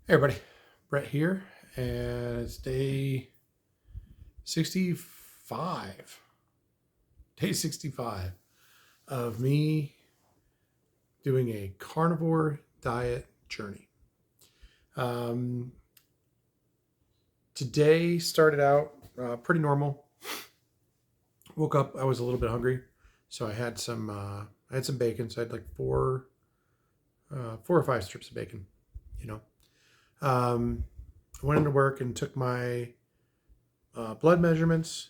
Hey everybody, Brett here, and it's day 65. Day 65 of me doing a carnivore diet journey. Um, Today started out pretty normal. Woke up, I was a little bit hungry, so I had some bacon. So I had like four or five strips of bacon. You know, um, I went into work and took my blood measurements,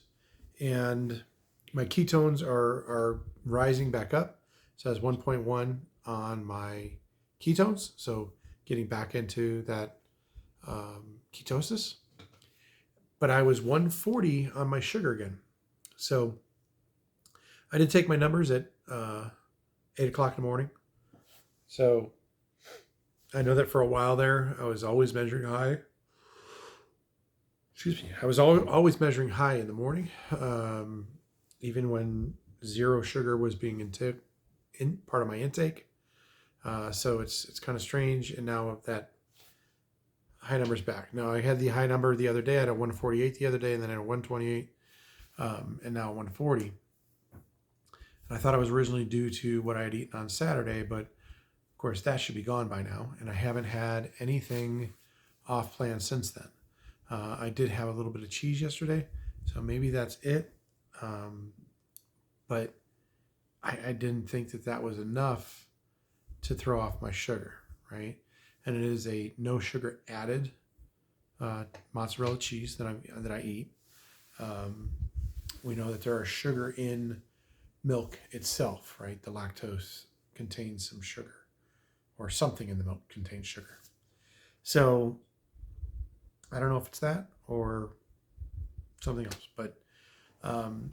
and my ketones are rising back up. So I was 1.1 on my ketones, so getting back into that ketosis. But I was 140 on my sugar again. So I did take my numbers at 8 o'clock in the morning. So I know that for a while there, I was always measuring high. Excuse me. I was always measuring high in the morning, even when zero sugar was being in part of my intake. So it's kind of strange. And now that high number's back. Now I had the high number the other day. I had a 148 the other day, and then I had a 128, and now 140. And I thought it was originally due to what I had eaten on Saturday, but of course that should be gone by now. And I haven't had anything off plan since then. I did have a little bit of cheese yesterday, so maybe that's it. Um, but I didn't think that that was enough to throw off my sugar, right? And it is a no sugar added mozzarella cheese that I eat. Um, we know that there are sugar in milk itself, right? The lactose contains some sugar, or something in the milk contains sugar. So I don't know if it's that or something else, but um,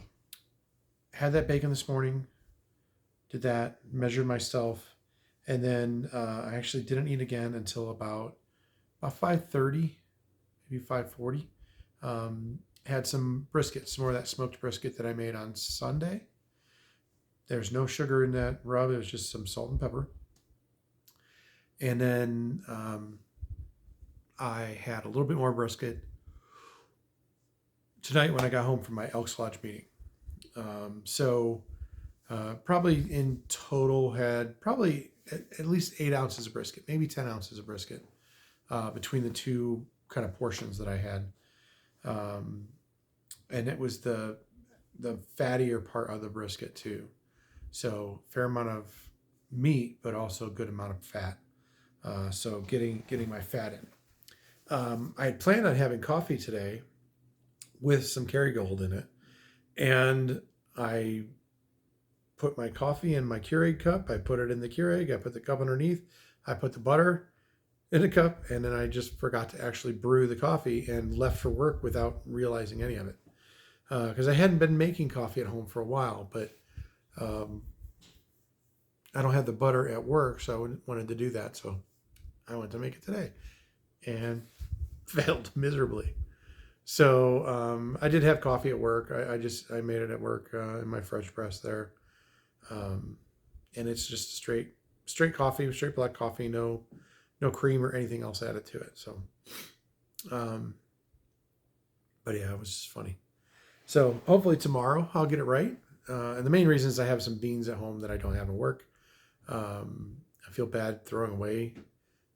had that bacon this morning, did that, measured myself, and then I actually didn't eat again until about 5:30, maybe 5:40. Had some brisket, some more of that smoked brisket that I made on Sunday. There's no sugar in that rub. It was just some salt and pepper. And then I had a little bit more brisket tonight when I got home from my Elks Lodge meeting. Probably in total had probably at least 8 ounces of brisket, maybe 10 ounces of brisket between the two kind of portions that I had. And it was the fattier part of the brisket too. So fair amount of meat, but also a good amount of fat. So getting my fat in. I had planned on having coffee today with some Kerrygold in it, and I put my coffee in my Keurig cup. I put it in the Keurig. I put the cup underneath. I put the butter in a cup, and then I just forgot to actually brew the coffee and left for work without realizing any of it. Because I hadn't been making coffee at home for a while, but um, I don't have the butter at work, so I wanted to do that. So I went to make it today and failed miserably. So I did have coffee at work. I made it at work in my French press there, and it's just straight coffee, straight black coffee, no cream or anything else added to it. So, um, but yeah, it was just funny. So hopefully tomorrow I'll get it right. And the main reason is I have some beans at home that I don't have at work. I feel bad throwing away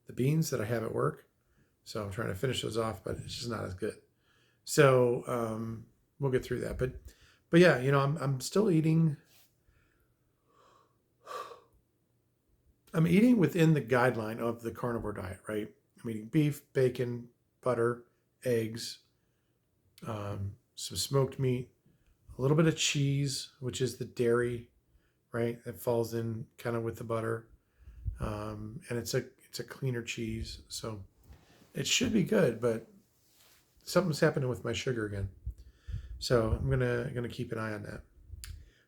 the beans that I have at work, so I'm trying to finish those off, but it's just not as good. So we'll get through that. But yeah, I'm still eating. I'm eating within the guideline of the carnivore diet, right? I'm eating beef, bacon, butter, eggs, some smoked meat, a little bit of cheese, which is the dairy, right? That falls in kind of with the butter, and it's a cleaner cheese, so it should be good. But something's happening with my sugar again, so I'm gonna keep an eye on that.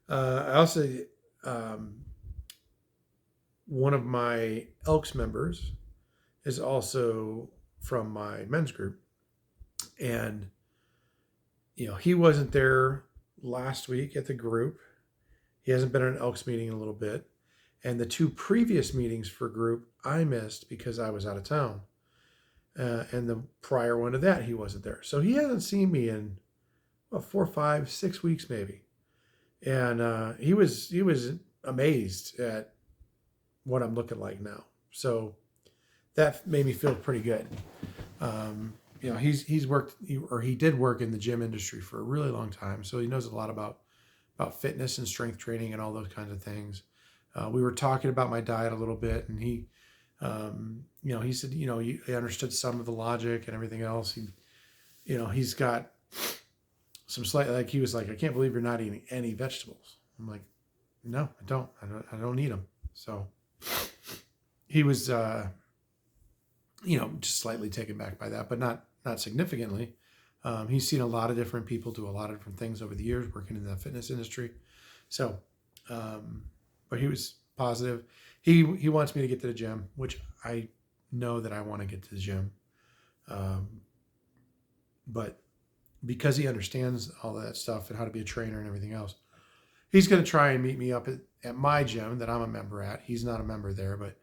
I also one of my Elks members is also from my men's group, and he wasn't there last week at the group. He hasn't been at an Elks meeting in a little bit, and the two previous meetings for group I missed because I was out of town. and the prior one to that, he wasn't there. So he hasn't seen me in 4, 5, 6 weeks maybe, and he was amazed at what I'm looking like now. So that made me feel pretty good. He's worked or he did work in the gym industry for a really long time, so he knows a lot about fitness and strength training and all those kinds of things. We were talking about my diet a little bit, and he said, he understood some of the logic and everything else. He's got some slight, like he was like, I can't believe you're not eating any vegetables. I'm like, no, I don't need them. So he was, just slightly taken back by that, but not significantly. He's seen a lot of different people do a lot of different things over the years working in the fitness industry. So, but he was positive. He wants me to get to the gym, which I know that I want to get to the gym. But because he understands all that stuff and how to be a trainer and everything else, he's going to try and meet me up at my gym that I'm a member at. He's not a member there, but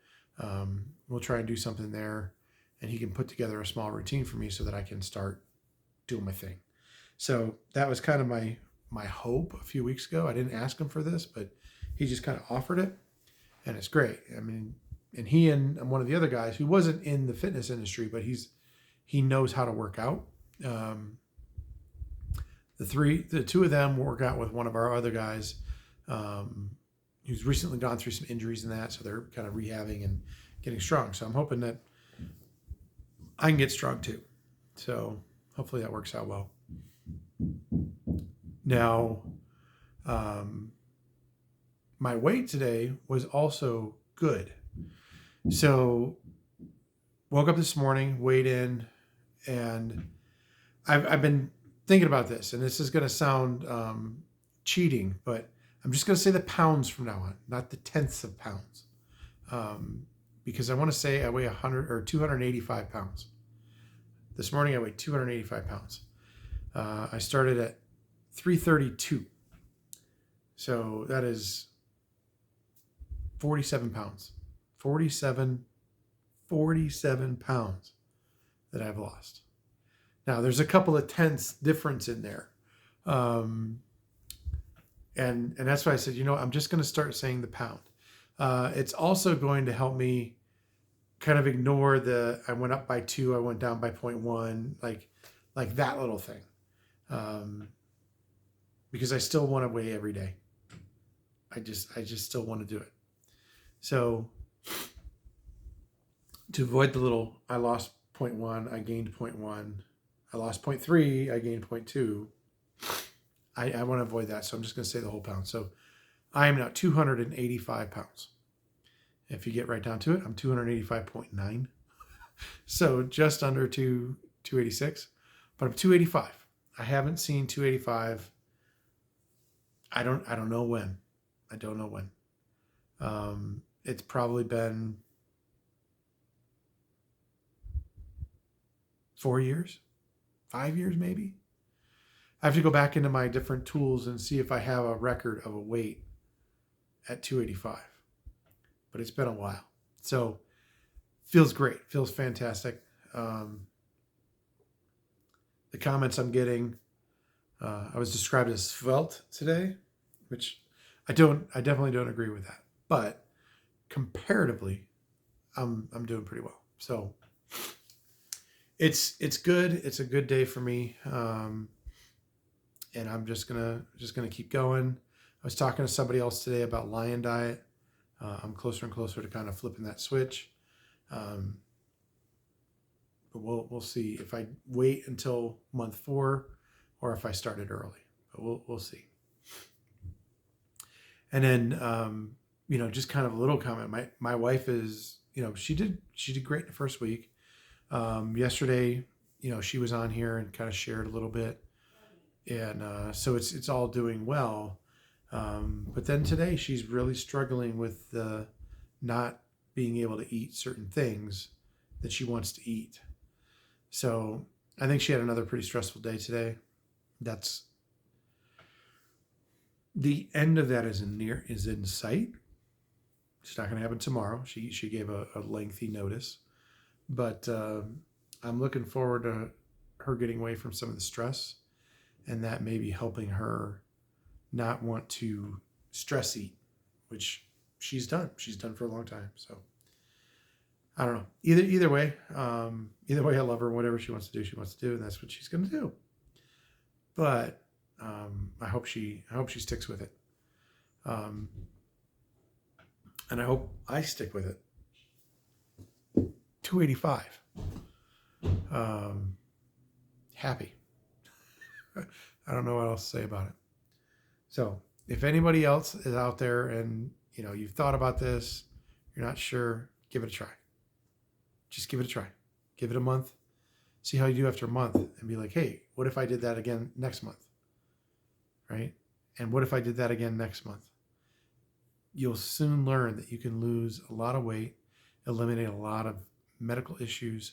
we'll try and do something there, and he can put together a small routine for me so that I can start doing my thing. So that was kind of my hope a few weeks ago. I didn't ask him for this, but he just kind of offered it, and it's great. I mean, and he and one of the other guys who wasn't in the fitness industry, but he knows how to work out. The two of them work out with one of our other guys, who's recently gone through some injuries and that, so they're kind of rehabbing and getting strong. So I'm hoping that I can get strong too. So hopefully that works out well. Now, my weight today was also good. So woke up this morning, weighed in, and I've been thinking about this, and this is going to sound cheating, but I'm just going to say the pounds from now on, not the tenths of pounds, because I want to say I weigh 100 or 285 pounds. This morning I weighed 285 pounds. I started at 332, so that is 47 pounds. 47 pounds that I've lost. Now, there's a couple of tenths difference in there. And that's why I said, I'm just going to start saying the pound. It's also going to help me kind of ignore I went up by 2, I went down by 0.1, like that little thing. Because I still want to weigh every day. I just still want to do it. So to avoid the little, I lost 0.1, I gained 0.1, I lost 0.3, I gained 0.2. I want to avoid that, so I'm just going to say the whole pound. So I am now 285 pounds. If you get right down to it, I'm 285.9. So just under 286, but I'm 285. I haven't seen 285. I don't know when. I don't know when. It's probably been 4 years, 5 years maybe. I have to go back into my different tools and see if I have a record of a weight at 285. But it's been a while. So feels great. Feels fantastic. The comments I'm getting, I was described as svelte today, which I definitely don't agree with that. But comparatively, I'm doing pretty well. So it's good. It's a good day for me. And I'm just gonna keep going. I was talking to somebody else today about Lion Diet. I'm closer and closer to kind of flipping that switch. But we'll see if I wait until month 4 or if I started early. But we'll see. And then just kind of a little comment. My wife is, she did great the first week. Yesterday, she was on here and kind of shared a little bit. And so it's all doing well. But then today she's really struggling with not being able to eat certain things that she wants to eat. So I think she had another pretty stressful day today. That's the end of that is in sight. It's not going to happen tomorrow. She gave a lengthy notice, but I'm looking forward to her getting away from some of the stress, and that maybe helping her not want to stress eat, which she's done. She's done for a long time. So I don't know. Either way, I love her. Whatever she wants to do, she wants to do, and that's what she's going to do. But I hope she sticks with it, and I hope I stick with it. 285. Happy. I don't know what else to say about it. So if anybody else is out there and you've thought about this, you're not sure, give it a try. Just give it a try. Give it a month. See how you do after a month and be like, hey, what if I did that again next month? Right? And what if I did that again next month? You'll soon learn that you can lose a lot of weight, eliminate a lot of medical issues,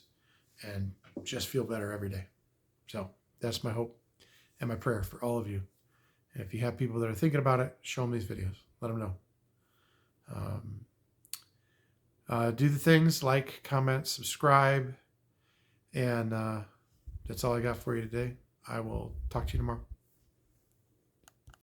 and just feel better every day. So that's my hope and my prayer for all of you. And if you have people that are thinking about it, show them these videos. Let them know. Do the things like, comment, subscribe, and that's all I got for you today. I will talk to you tomorrow.